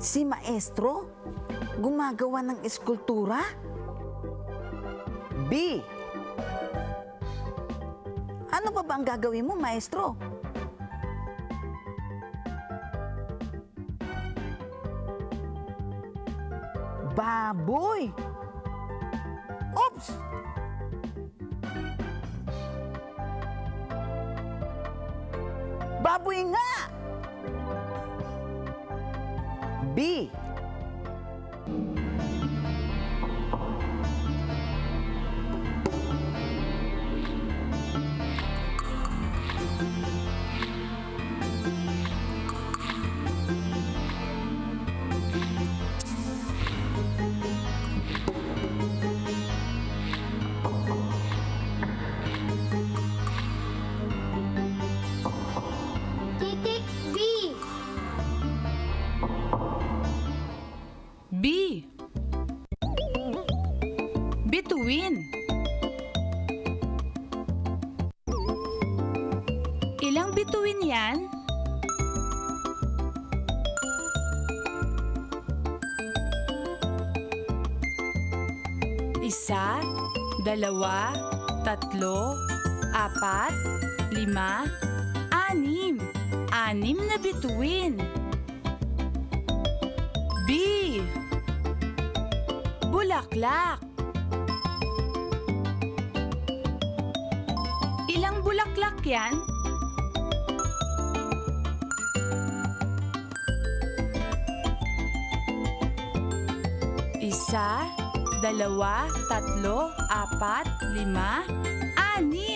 Si maestro? Gumagawa ng eskultura? B. Ano pa ba ang gagawin mo, maestro? Baboy! Oops! Baboy nga! B. Titik B. B. Bituin. Ilang bituin yan? Isa, dalawa, tatlo, apat, lima, anim. Anim na bituin. B. Bulaklak. Ilang bulaklak yan? Isa, dalawa, tatlo, apat, lima, anim.